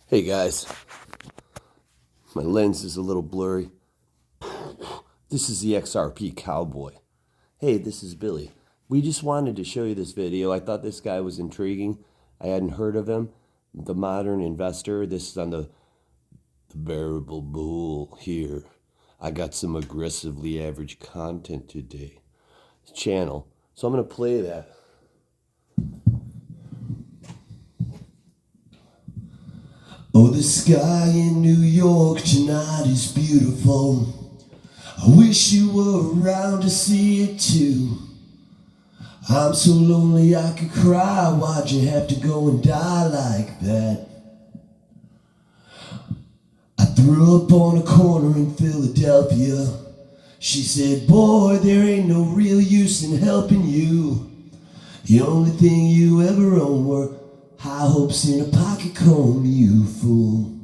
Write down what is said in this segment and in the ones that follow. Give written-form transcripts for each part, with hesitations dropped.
Hey guys, my lens is a little blurry. This is the XRP Cowboy. Hey, this is Billy. We just wanted to show you this video. I thought this guy was intriguing. I hadn't heard of him. The Modern Investor. This is on the Variable Bull here. I got some aggressively average content today. Channel. So I'm going to play that. Oh, the sky in New York tonight is beautiful. I wish you were around to see it too. I'm so lonely I could cry. Why'd you have to go and die like that? I threw up on a corner in Philadelphia. She said, boy, there ain't no real use in helping you. The only thing you ever owned were high hopes in a pocket comb, you fool.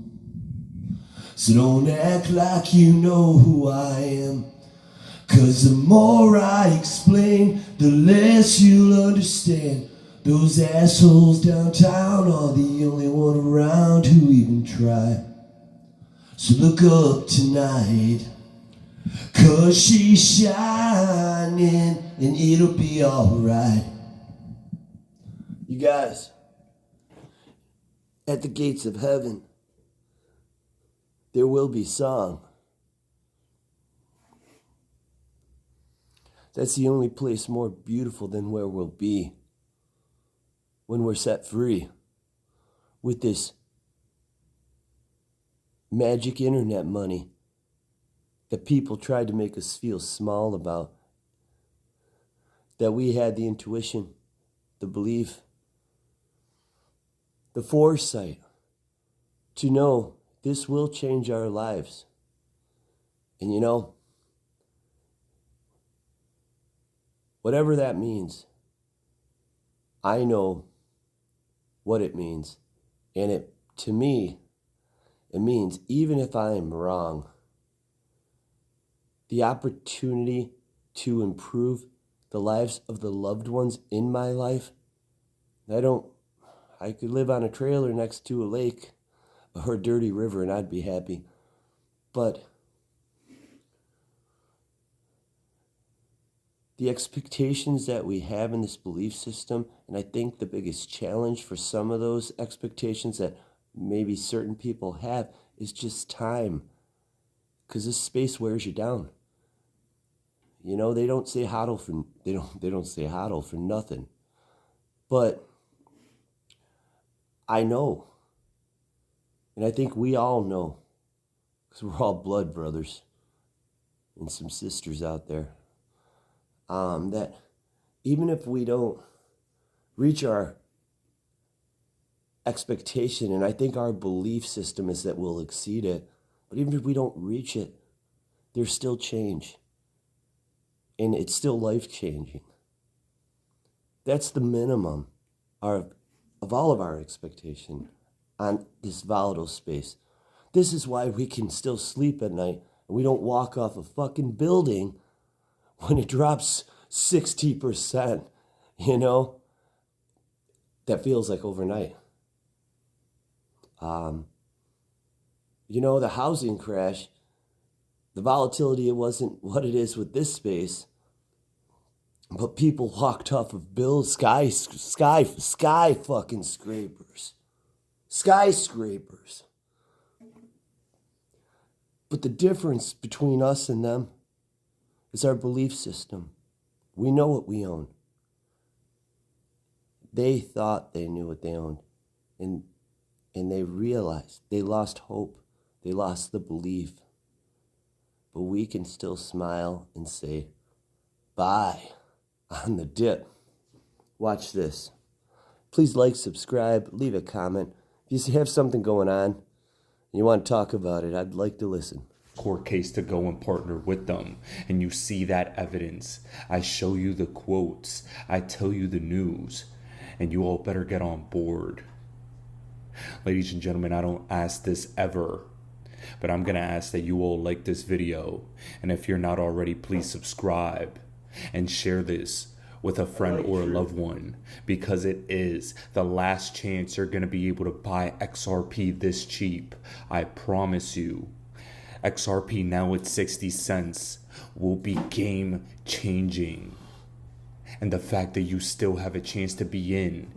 So don't act like you know who I am, 'cause the more I explain, the less you'll understand. Those assholes downtown are the only one around who even try. So look up tonight, 'cause she's shining and it'll be alright. You guys, at the gates of heaven, there will be song. That's the only place more beautiful than where we'll be when we're set free with this magic internet money that people tried to make us feel small about. That we had the intuition, the belief, the foresight to know this will change our lives. And you know, whatever that means, I know what it means. And to me, it means even if I am wrong, the opportunity to improve the lives of the loved ones in my life, I could live on a trailer next to a lake or a dirty river and I'd be happy. But the expectations that we have in this belief system, and I think the biggest challenge for some of those expectations that maybe certain people have is just time. Because this space wears you down. You know, they don't say hodl for they don't say hodl for nothing. But I know, and I think we all know, because we're all blood brothers and some sisters out there, that even if we don't reach our expectation, and I think our belief system is that we'll exceed it, but even if we don't reach it, there's still change. And it's still life-changing. That's the minimum of all of our expectation on this volatile space. This is why we can still sleep at night and we don't walk off a fucking building when it drops 60%, you know? That feels like overnight. You know, the housing crash, the volatility, it wasn't what it is with this space, but people walked off of sky fucking scrapers. Skyscrapers. But the difference between us and them is our belief system. We know what we own. They thought they knew what they owned. And they realized they lost hope. They lost the belief. But we can still smile and say, bye on the dip. Watch this. Please like, subscribe, leave a comment. If you have something going on and you want to talk about it, I'd like to listen. Court case to go and partner with them, and you see that evidence. I show you the quotes, I tell you the news, and you all better get on board. Ladies and gentlemen, I don't ask this ever, but I'm gonna ask that you all like this video, and if you're not already, please subscribe and share this with a friend or a loved one, because it is the last chance you're going to be able to buy XRP this cheap. I promise you. XRP now at 60 cents will be game changing. And the fact that you still have a chance to be in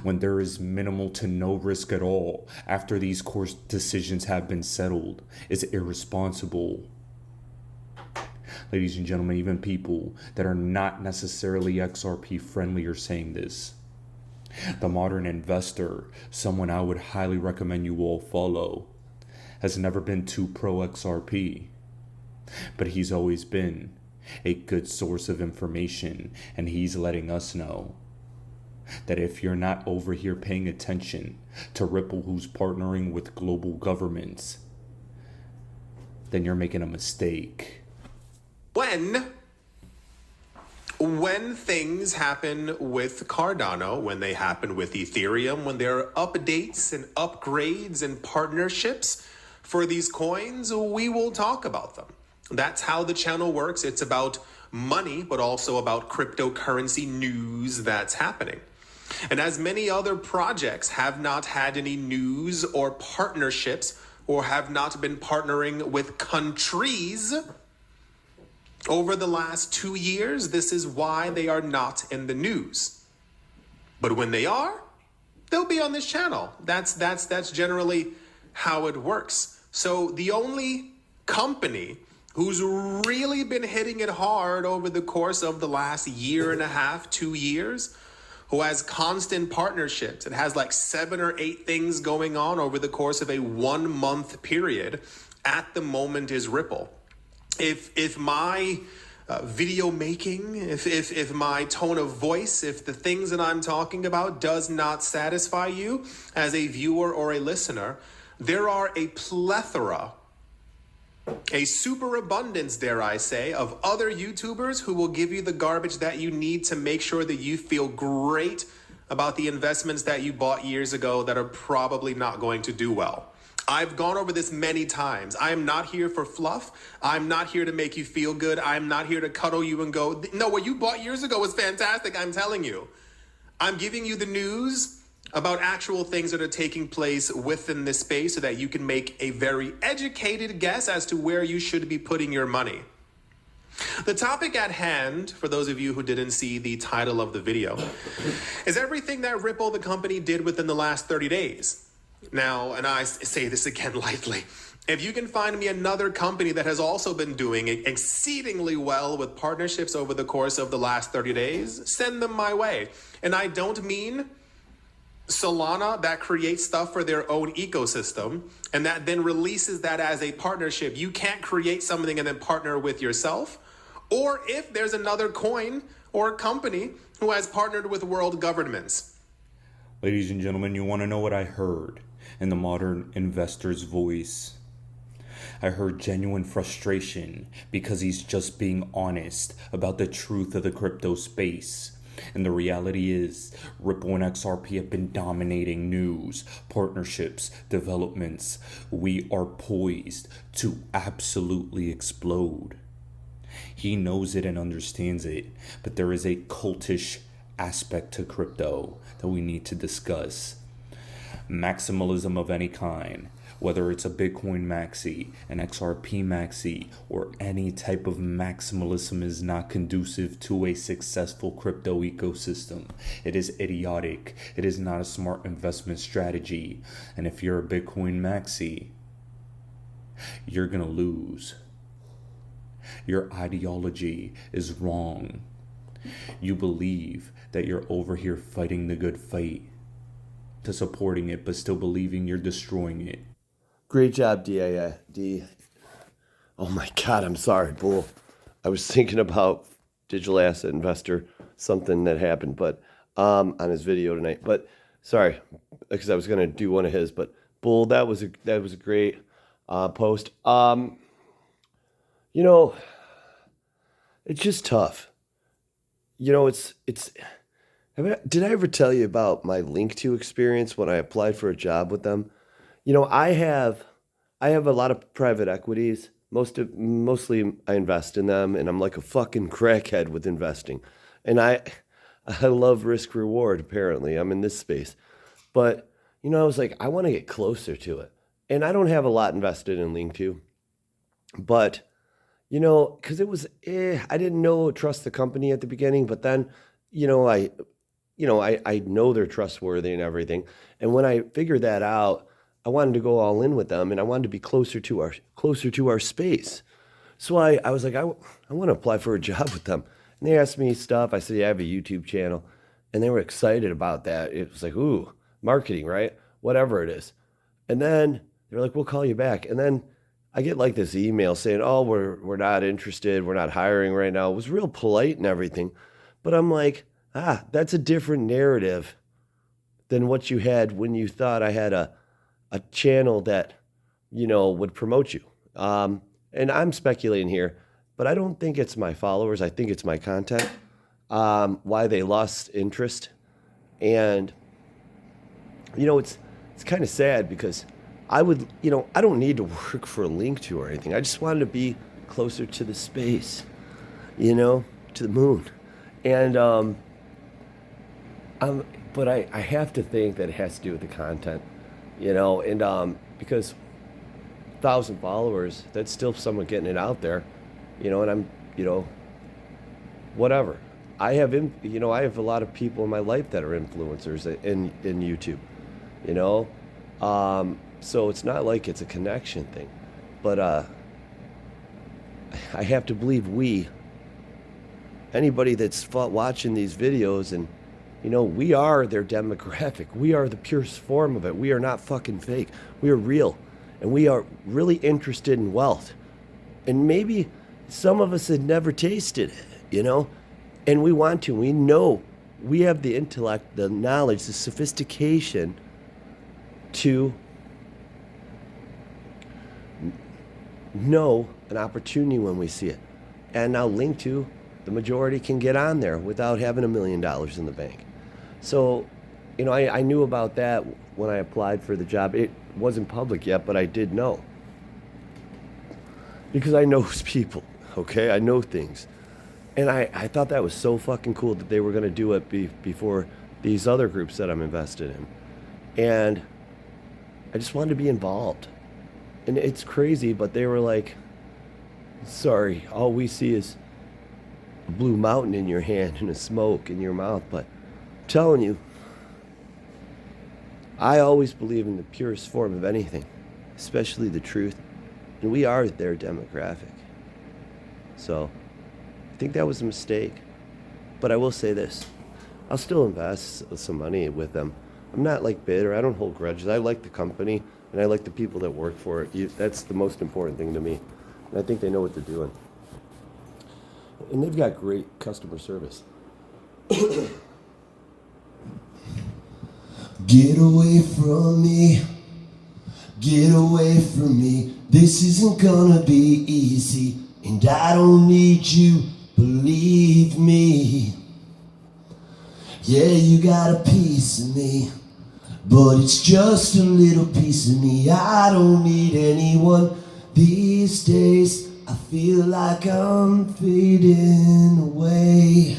when there is minimal to no risk at all after these course decisions have been settled is irresponsible. Ladies and gentlemen, even people that are not necessarily XRP friendly are saying this. The modern investor, someone I would highly recommend you all follow, has never been too pro XRP, but he's always been a good source of information, and he's letting us know that if you're not over here paying attention to Ripple, who's partnering with global governments, then you're making a mistake. When things happen with Cardano, when they happen with Ethereum, when there are updates and upgrades and partnerships for these coins, we will talk about them. That's how the channel works. It's about money, but also about cryptocurrency news that's happening. And as many other projects have not had any news or partnerships, or have not been partnering with countries over the last 2 years, this is why they are not in the news. But when they are, they'll be on this channel. That's generally how it works. So the only company who's really been hitting it hard over the course of the last year and a half, 2 years, who has constant partnerships and has like 7 or 8 things going on over the course of a 1 month period at the moment is Ripple. If my video making, if my tone of voice, if the things that I'm talking about does not satisfy you as a viewer or a listener, there are a plethora, a superabundance, dare I say, of other YouTubers who will give you the garbage that you need to make sure that you feel great about the investments that you bought years ago that are probably not going to do well. I've gone over this many times. I am not here for fluff. I'm not here to make you feel good. I'm not here to cuddle you and go, no, what you bought years ago was fantastic, I'm telling you. I'm giving you the news about actual things that are taking place within this space so that you can make a very educated guess as to where you should be putting your money. The topic at hand, for those of you who didn't see the title of the video, is everything that Ripple, the company, did within the last 30 days. Now, and I say this again lightly, if you can find me another company that has also been doing exceedingly well with partnerships over the course of the last 30 days, send them my way. And I don't mean Solana that creates stuff for their own ecosystem and that then releases that as a partnership. You can't create something and then partner with yourself. Or if there's another coin or company who has partnered with world governments. Ladies and gentlemen, you want to know what I heard in the modern investor's voice? I heard genuine frustration because he's just being honest about the truth of the crypto space. And the reality is, Ripple and XRP have been dominating news, partnerships, developments. We are poised to absolutely explode. He knows it and understands it, but there is a cultish aspect to crypto that we need to discuss. Maximalism of any kind, whether it's a Bitcoin maxi, an XRP maxi, or any type of maximalism, is not conducive to a successful crypto ecosystem. It is idiotic. It is not a smart investment strategy. And if you're a Bitcoin maxi, you're gonna lose. Your ideology is wrong. You believe that you're over here fighting the good fight, to supporting it, but still believing you're destroying it. Great job, D. Oh my God, I'm sorry, Bull. I was thinking about digital asset investor, something that happened, but on his video tonight. But sorry, because I was gonna do one of his. But Bull, that was a great post. You know, it's just tough. You know, did I ever tell you about my liqto experience when I applied for a job with them? You know, I have a lot of private equities. Mostly I invest in them, and I'm like a fucking crackhead with investing. And I love risk reward, apparently. I'm in this space. But, I was like, I want to get closer to it. And I don't have a lot invested in liqto, but because it was, I didn't trust the company at the beginning, but then, I, I know they're trustworthy and everything. And when I figured that out, I wanted to go all in with them, and I wanted to be closer to our space. So I was like, I want to apply for a job with them. And they asked me stuff. I said, yeah, I have a YouTube channel. And they were excited about that. It was like, ooh, marketing, right? Whatever it is. And then they're like, we'll call you back. And then I get like this email saying, oh, we're not interested. We're not hiring right now. It was real polite and everything. But I'm like, that's a different narrative than what you had when you thought I had a channel that, would promote you. And I'm speculating here, but I don't think it's my followers. I think it's my content, why they lost interest. And, it's kind of sad because I would, I don't need to work for a liqto or anything. I just wanted to be closer to the space, to the moon. And, but I have to think that it has to do with the content, and because 1,000 followers, that's still someone getting it out there, and I'm, whatever. I have, I have a lot of people in my life that are influencers in YouTube, so it's not like it's a connection thing, but I have to believe anybody that's watching these videos and, we are their demographic. We are the purest form of it. We are not fucking fake. We are real. And we are really interested in wealth. And maybe some of us had never tasted it, and we want to. We know we have the intellect, the knowledge, the sophistication to know an opportunity when we see it. And now liqto, the majority can get on there without having $1 million in the bank. So, I knew about that when I applied for the job. It wasn't public yet, but I did know. Because I know people, okay? I know things. And I thought that was so fucking cool that they were going to do it before these other groups that I'm invested in. And I just wanted to be involved. And it's crazy, but they were like, sorry, all we see is a blue mountain in your hand and a smoke in your mouth. But I'm telling you, I always believe in the purest form of anything, especially the truth. And we are their demographic. So I think that was a mistake. But I will say this. I'll still invest some money with them. I'm not like bitter. I don't hold grudges. I like the company and I like the people that work for it. That's the most important thing to me. And I think they know what they're doing. And they've got great customer service. Get away from me. Get away from me. This isn't gonna be easy. And I don't need you, believe me. Yeah, you got a piece of me, but it's just a little piece of me. I don't need anyone these days. I feel like I'm fading away.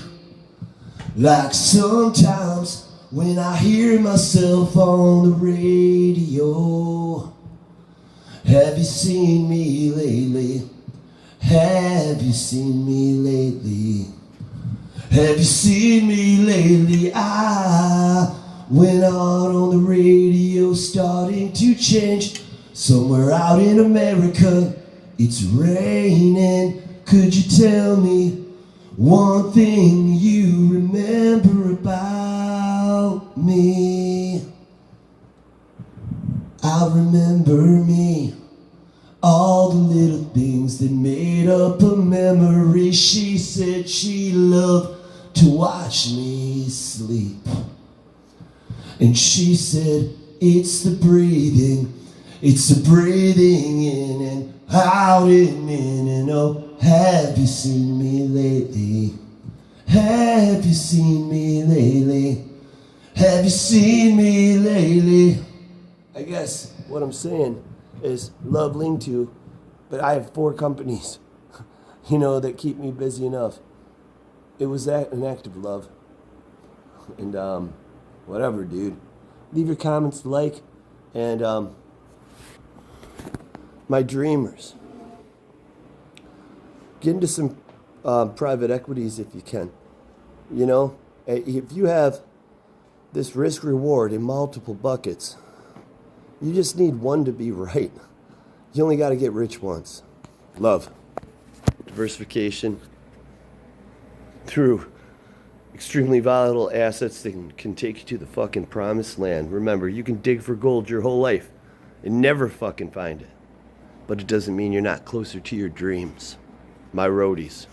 Like sometimes when I hear myself on the radio. Have you seen me lately? Have you seen me lately? Have you seen me lately? I went out on the radio, starting to change. Somewhere out in America, it's raining. Could you tell me one thing you remember about me? I remember me. All the little things that made up a memory. She said she loved to watch me sleep. And she said, it's the breathing in and out and in and oh, have you seen me lately? Have you seen me lately? Have you seen me lately? I guess what I'm saying is love liqto, but I have 4 companies, that keep me busy enough. It was an act of love. And whatever, dude. Leave your comments, like, and my dreamers, get into some private equities if you can. You know, if you have this risk reward in multiple buckets, you just need one to be right. You only got to get rich once. Love. Diversification through extremely volatile assets that can take you to the fucking promised land. Remember, you can dig for gold your whole life and never fucking find it. But it doesn't mean you're not closer to your dreams. My roadies.